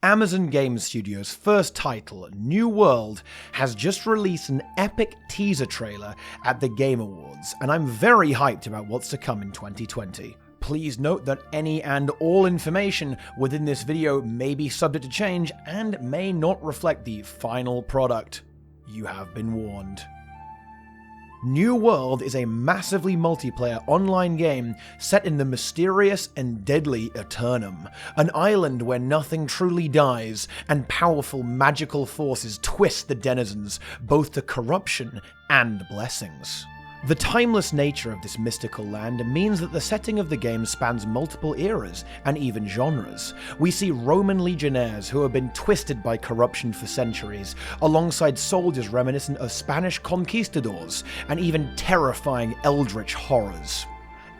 Amazon Game Studios' first title, New World, has just released an epic teaser trailer at the Game Awards, and I'm very hyped about what's to come in 2020. Please note that any and all information within this video may be subject to change and may not reflect the final product. You have been warned. New World is a massively multiplayer online game set in the mysterious and deadly Eternum, an island where nothing truly dies and powerful magical forces twist the denizens both to corruption and blessings. The timeless nature of this mystical land means that the setting of the game spans multiple eras and even genres. We see Roman legionnaires who have been twisted by corruption for centuries, alongside soldiers reminiscent of Spanish conquistadors, and even terrifying eldritch horrors.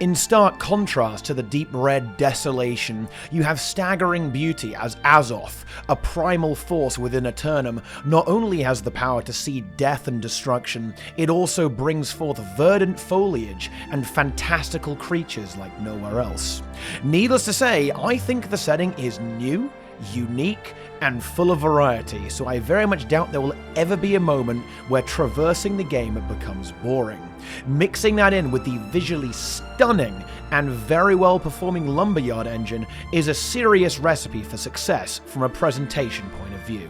In stark contrast to the deep red desolation, you have staggering beauty as Azoth, a primal force within Eternum, not only has the power to see death and destruction, it also brings forth verdant foliage and fantastical creatures like nowhere else. Needless to say, I think the setting is new, unique, and full of variety, so I very much doubt there will ever be a moment where traversing the game becomes boring. Mixing that in with the visually stunning and very well performing Lumberyard engine is a serious recipe for success from a presentation point of view.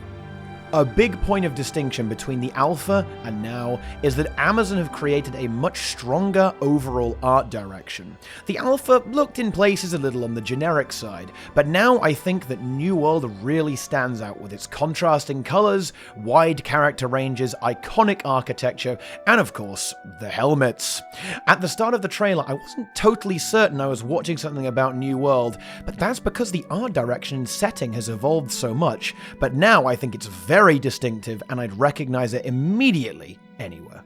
A big point of distinction between the alpha and now is that Amazon have created a much stronger overall art direction. The alpha looked in places a little on the generic side, but now I think that New World really stands out with its contrasting colors, wide character ranges, iconic architecture, and of course, the helmets. At the start of the trailer, I wasn't totally certain I was watching something about New World, but that's because the art direction and setting has evolved so much, but now I think it's very distinctive and I'd recognize it immediately anywhere.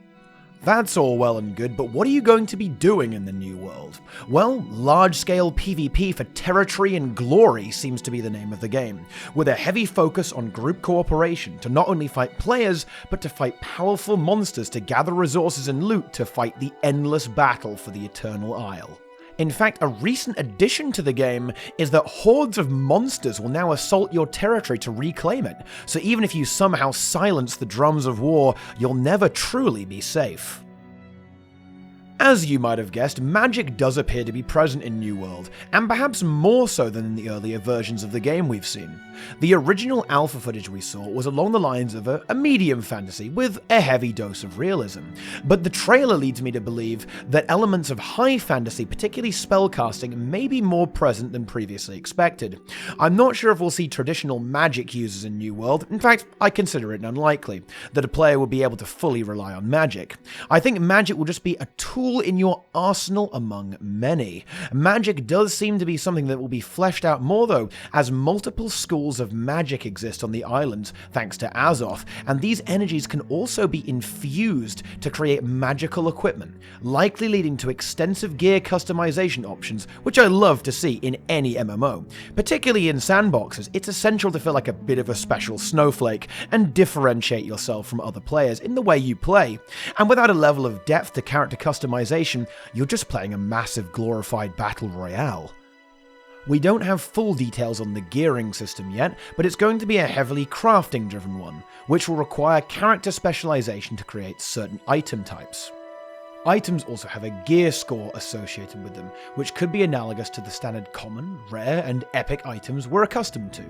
That's all well and good, but what are you going to be doing in the New World? Well, large-scale PvP for territory and glory seems to be the name of the game, with a heavy focus on group cooperation to not only fight players, but to fight powerful monsters to gather resources and loot to fight the endless battle for the Eternal Isle. In fact, a recent addition to the game is that hordes of monsters will now assault your territory to reclaim it, so even if you somehow silence the drums of war, you'll never truly be safe. As you might have guessed, magic does appear to be present in New World, and perhaps more so than in the earlier versions of the game we've seen. The original alpha footage we saw was along the lines of a medium fantasy with a heavy dose of realism, but the trailer leads me to believe that elements of high fantasy, particularly spellcasting, may be more present than previously expected. I'm not sure if we'll see traditional magic users in New World. In fact, I consider it unlikely that a player will be able to fully rely on magic. I think magic will just be a tool in your arsenal among many. Magic does seem to be something that will be fleshed out more though, as multiple schools of magic exist on the islands thanks to Azoth, and these energies can also be infused to create magical equipment, likely leading to extensive gear customization options, which I love to see in any MMO. Particularly in sandboxes, it's essential to feel like a bit of a special snowflake and differentiate yourself from other players in the way you play. And without a level of depth to character customization, you're just playing a massive glorified battle royale. We don't have full details on the gearing system yet, but it's going to be a heavily crafting driven one, which will require character specialization to create certain item types. Items also have a gear score associated with them, which could be analogous to the standard common, rare, and epic items we're accustomed to.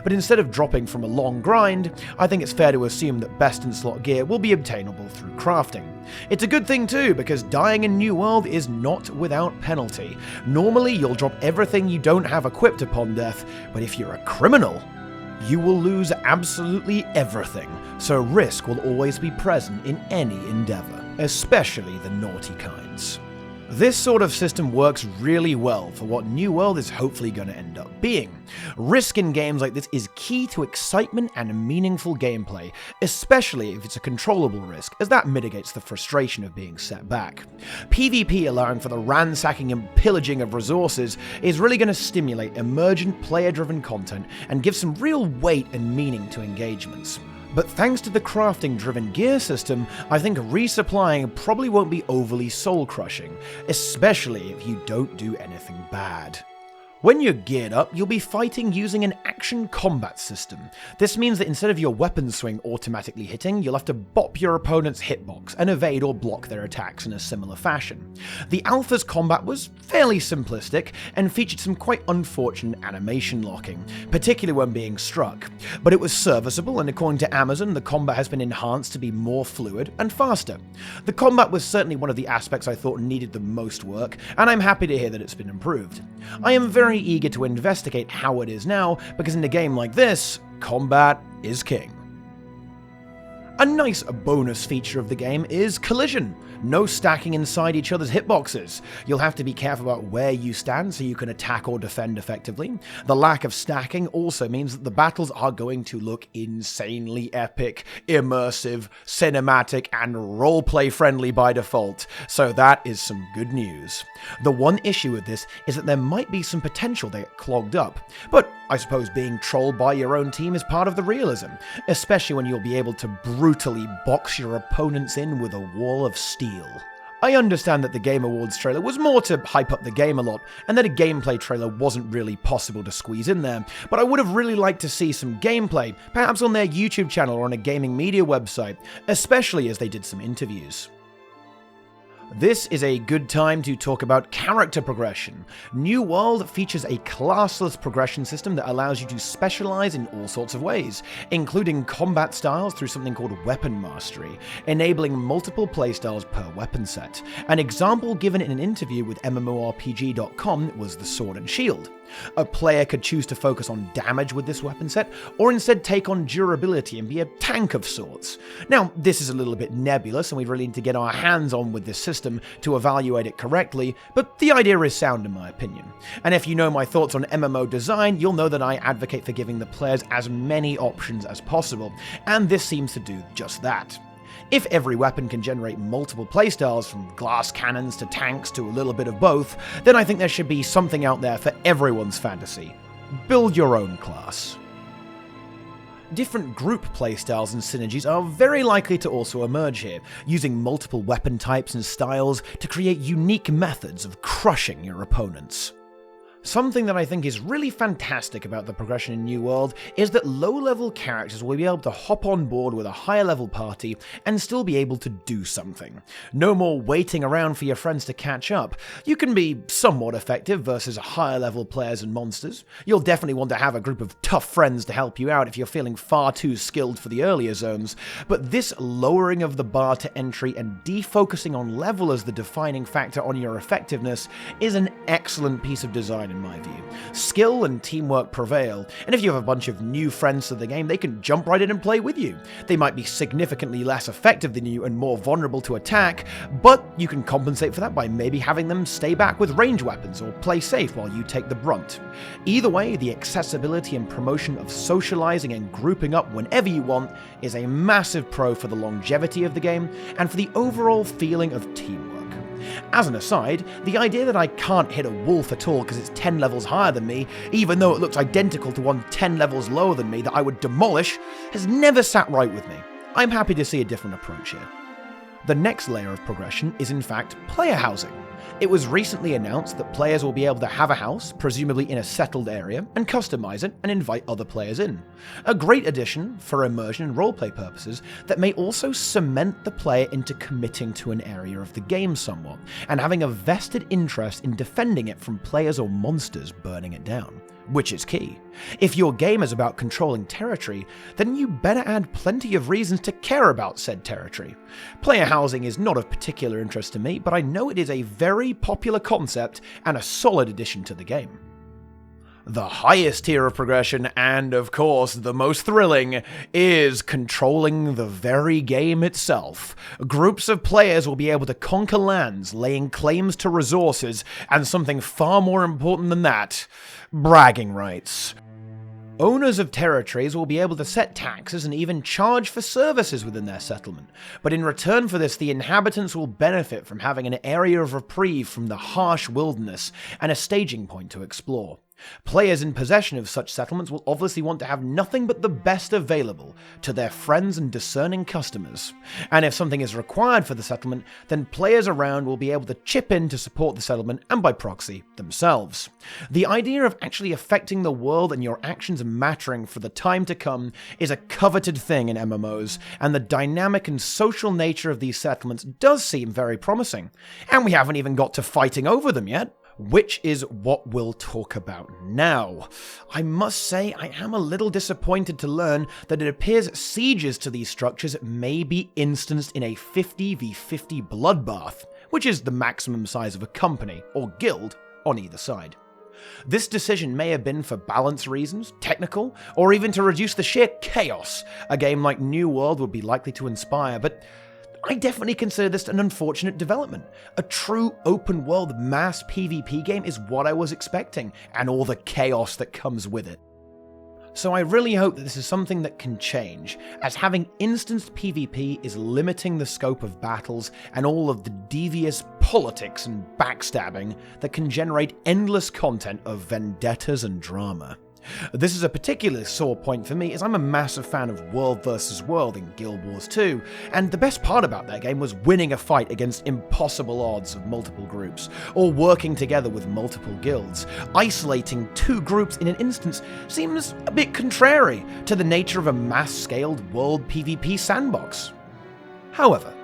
But instead of dropping from a long grind, I think it's fair to assume that best in slot gear will be obtainable through crafting. It's a good thing too, because dying in New World is not without penalty. Normally you'll drop everything you don't have equipped upon death, but if you're a criminal, you will lose absolutely everything, so risk will always be present in any endeavor, especially the naughty kinds. This sort of system works really well for what New World is hopefully going to end up being. Risk in games like this is key to excitement and meaningful gameplay, especially if it's a controllable risk, as that mitigates the frustration of being set back. PvP allowing for the ransacking and pillaging of resources is really going to stimulate emergent player-driven content and give some real weight and meaning to engagements. But thanks to the crafting-driven gear system, I think resupplying probably won't be overly soul-crushing, especially if you don't do anything bad. When you're geared up, you'll be fighting using an action combat system. This means that instead of your weapon swing automatically hitting, you'll have to bop your opponent's hitbox and evade or block their attacks in a similar fashion. The alpha's combat was fairly simplistic and featured some quite unfortunate animation locking, particularly when being struck. But it was serviceable, and according to Amazon, the combat has been enhanced to be more fluid and faster. The combat was certainly one of the aspects I thought needed the most work, and I'm happy to hear that it's been improved. I am very eager to investigate how it is now, because in a game like this, combat is king. A nice bonus feature of the game is collision. No stacking inside each other's hitboxes. You'll have to be careful about where you stand so you can attack or defend effectively. The lack of stacking also means that the battles are going to look insanely epic, immersive, cinematic, and roleplay friendly by default, so that is some good news. The one issue with this is that there might be some potential to get clogged up, but I suppose being trolled by your own team is part of the realism, especially when you'll be able to brutally box your opponents in with a wall of steel. I understand that the Game Awards trailer was more to hype up the game a lot, and that a gameplay trailer wasn't really possible to squeeze in there, but I would have really liked to see some gameplay, perhaps on their YouTube channel or on a gaming media website, especially as they did some interviews. This is a good time to talk about character progression. New World features a classless progression system that allows you to specialize in all sorts of ways, including combat styles through something called Weapon Mastery, enabling multiple playstyles per weapon set. An example given in an interview with MMORPG.com was the Sword and Shield. A player could choose to focus on damage with this weapon set, or instead take on durability and be a tank of sorts. Now, this is a little bit nebulous, and we really need to get our hands on with this system to evaluate it correctly, but the idea is sound in my opinion. And if you know my thoughts on MMO design, you'll know that I advocate for giving the players as many options as possible, and this seems to do just that. If every weapon can generate multiple playstyles, from glass cannons to tanks to a little bit of both, then I think there should be something out there for everyone's fantasy. Build your own class. Different group playstyles and synergies are very likely to also emerge here, using multiple weapon types and styles to create unique methods of crushing your opponents. Something that I think is really fantastic about the progression in New World is that low-level characters will be able to hop on board with a higher-level party and still be able to do something. No more waiting around for your friends to catch up. You can be somewhat effective versus higher-level players and monsters. You'll definitely want to have a group of tough friends to help you out if you're feeling far too skilled for the earlier zones, but this lowering of the bar to entry and defocusing on level as the defining factor on your effectiveness is an excellent piece of design in my view. Skill and teamwork prevail, and if you have a bunch of new friends to the game, they can jump right in and play with you. They might be significantly less effective than you and more vulnerable to attack, but you can compensate for that by maybe having them stay back with range weapons or play safe while you take the brunt. Either way, the accessibility and promotion of socializing and grouping up whenever you want is a massive pro for the longevity of the game and for the overall feeling of teamwork. As an aside, the idea that I can't hit a wolf at all because it's 10 levels higher than me, even though it looks identical to one 10 levels lower than me that I would demolish, has never sat right with me. I'm happy to see a different approach here. The next layer of progression is in fact player housing. It was recently announced that players will be able to have a house, presumably in a settled area, and customize it and invite other players in. A great addition for immersion and roleplay purposes that may also cement the player into committing to an area of the game somewhat, and having a vested interest in defending it from players or monsters burning it down. Which is key. If your game is about controlling territory, then you better add plenty of reasons to care about said territory. Player housing is not of particular interest to me, but I know it is a very popular concept and a solid addition to the game. The highest tier of progression, and of course the most thrilling, is controlling the very game itself. Groups of players will be able to conquer lands, laying claims to resources, and something far more important than that, bragging rights. Owners of territories will be able to set taxes and even charge for services within their settlement, but in return for this, the inhabitants will benefit from having an area of reprieve from the harsh wilderness and a staging point to explore. Players in possession of such settlements will obviously want to have nothing but the best available to their friends and discerning customers. And if something is required for the settlement, then players around will be able to chip in to support the settlement and by proxy, themselves. The idea of actually affecting the world and your actions mattering for the time to come is a coveted thing in MMOs, and the dynamic and social nature of these settlements does seem very promising. And we haven't even got to fighting over them yet. Which is what we'll talk about now. I must say I am a little disappointed to learn that it appears sieges to these structures may be instanced in a 50v50 bloodbath, which is the maximum size of a company or guild on either side. This decision may have been for balance reasons, technical, or even to reduce the sheer chaos a game like New World would be likely to inspire, but I definitely consider this an unfortunate development. A true open-world mass PvP game is what I was expecting, and all the chaos that comes with it. So I really hope that this is something that can change, as having instanced PvP is limiting the scope of battles and all of the devious politics and backstabbing that can generate endless content of vendettas and drama. This is a particularly sore point for me, as I'm a massive fan of World vs. World in Guild Wars 2, and the best part about that game was winning a fight against impossible odds of multiple groups, or working together with multiple guilds. Isolating two groups in an instance seems a bit contrary to the nature of a mass-scaled world PvP sandbox. However,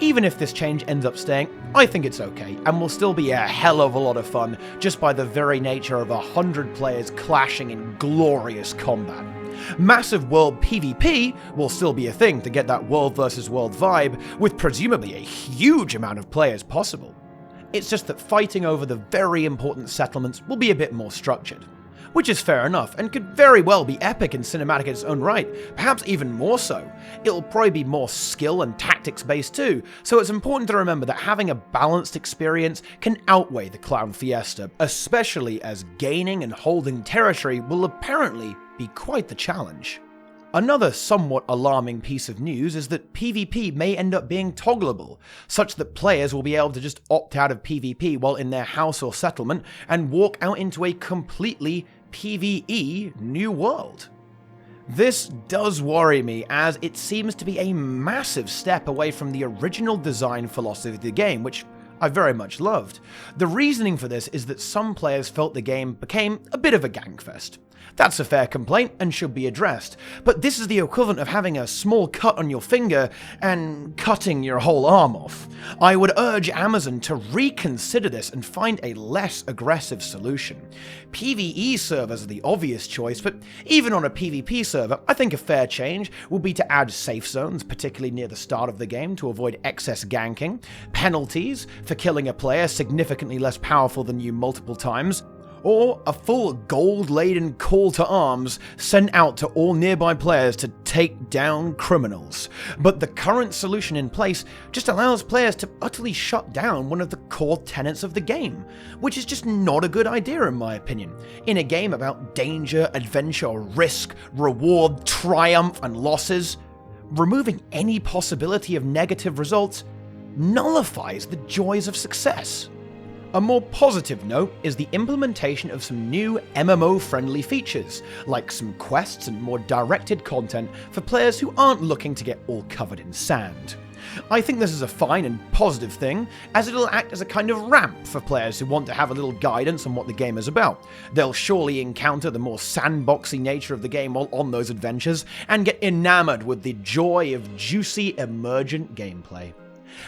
even if this change ends up staying, I think it's okay, and will still be a hell of a lot of fun just by the very nature of 100 players clashing in glorious combat. Massive world PvP will still be a thing to get that world versus world vibe, with presumably a huge amount of players possible. It's just that fighting over the very important settlements will be a bit more structured. Which is fair enough, and could very well be epic and cinematic in its own right, perhaps even more so. It'll probably be more skill and tactics based too, so it's important to remember that having a balanced experience can outweigh the clown fiesta, especially as gaining and holding territory will apparently be quite the challenge. Another somewhat alarming piece of news is that PvP may end up being toggleable, such that players will be able to just opt out of PvP while in their house or settlement and walk out into a completely PvE new world. This does worry me, as it seems to be a massive step away from the original design philosophy of the game, which I very much loved. The reasoning for this is that some players felt the game became a bit of a gangfest. That's a fair complaint and should be addressed, but this is the equivalent of having a small cut on your finger and cutting your whole arm off. I would urge Amazon to reconsider this and find a less aggressive solution. PvE servers are the obvious choice, but even on a PvP server, I think a fair change will be to add safe zones, particularly near the start of the game, to avoid excess ganking, penalties for killing a player significantly less powerful than you multiple times, or a full gold-laden call to arms sent out to all nearby players to take down criminals. But the current solution in place just allows players to utterly shut down one of the core tenets of the game, which is just not a good idea in my opinion. In a game about danger, adventure, risk, reward, triumph, and losses, removing any possibility of negative results nullifies the joys of success. A more positive note is the implementation of some new MMO-friendly features, like some quests and more directed content for players who aren't looking to get all covered in sand. I think this is a fine and positive thing, as it'll act as a kind of ramp for players who want to have a little guidance on what the game is about. They'll surely encounter the more sandboxy nature of the game while on those adventures, and get enamored with the joy of juicy, emergent gameplay.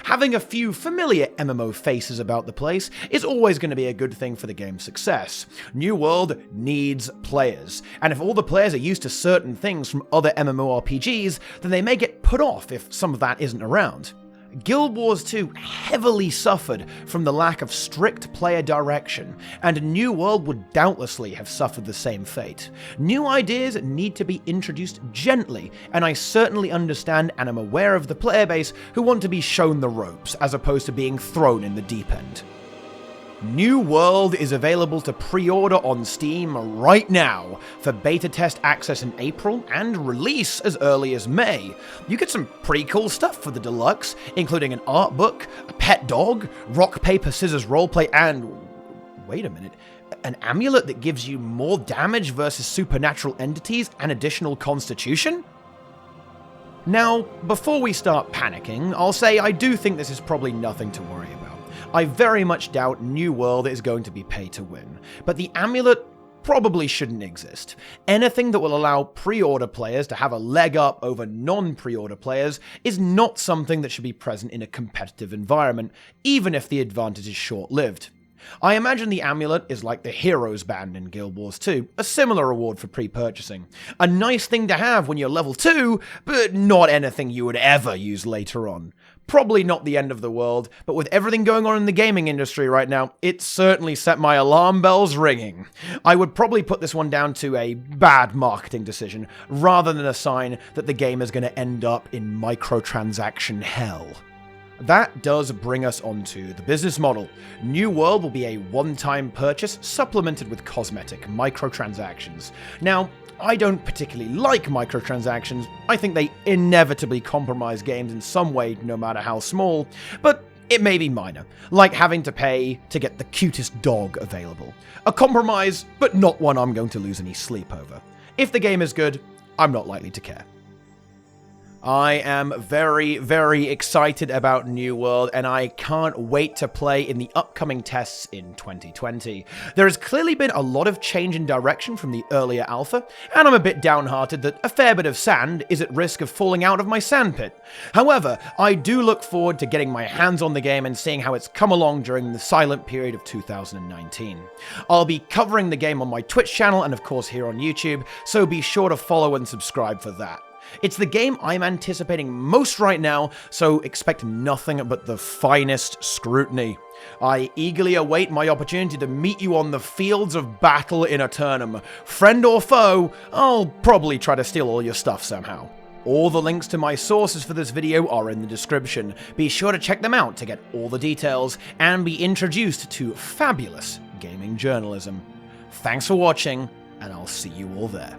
Having a few familiar MMO faces about the place is always going to be a good thing for the game's success. New World needs players, and if all the players are used to certain things from other MMORPGs, then they may get put off if some of that isn't around. Guild Wars 2 heavily suffered from the lack of strict player direction, and New World would doubtlessly have suffered the same fate. New ideas need to be introduced gently, and I certainly understand and am aware of the player base who want to be shown the ropes, as opposed to being thrown in the deep end. New World is available to pre-order on Steam right now for beta test access in April and release as early as May. You get some pretty cool stuff for the deluxe, including an art book, a pet dog, rock, paper, scissors roleplay, and wait a minute, An amulet that gives you more damage versus supernatural entities and additional constitution? Now, before we start panicking, I'll say I do think this is probably nothing to worry about. I very much doubt New World is going to be pay to win, but the amulet probably shouldn't exist. Anything that will allow pre-order players to have a leg up over non-pre-order players is not something that should be present in a competitive environment, even if the advantage is short-lived. I imagine the amulet is like the Heroes band in Guild Wars 2, a similar reward for pre-purchasing. A nice thing to have when you're level 2, but not anything you would ever use later on. Probably not the end of the world, but with everything going on in the gaming industry right now, it certainly set my alarm bells ringing. I would probably put this one down to a bad marketing decision, rather than a sign that the game is going to end up in microtransaction hell. That does bring us onto the business model. New World will be a one-time purchase supplemented with cosmetic microtransactions. Now, I don't particularly like microtransactions. I think they inevitably compromise games in some way, no matter how small, but it may be minor, like having to pay to get the cutest dog available. A compromise, but not one I'm going to lose any sleep over. If the game is good, I'm not likely to care. I am very, very excited about New World, and I can't wait to play in the upcoming tests in 2020. There has clearly been a lot of change in direction from the earlier alpha, and I'm a bit downhearted that a fair bit of sand is at risk of falling out of my sandpit. However, I do look forward to getting my hands on the game and seeing how it's come along during the silent period of 2019. I'll be covering the game on my Twitch channel and of course here on YouTube, so be sure to follow and subscribe for that. It's the game I'm anticipating most right now, so expect nothing but the finest scrutiny. I eagerly await my opportunity to meet you on the fields of battle in Eternum. Friend or foe, I'll probably try to steal all your stuff somehow. All the links to my sources for this video are in the description. Be sure to check them out to get all the details and be introduced to fabulous gaming journalism. Thanks for watching, and I'll see you all there.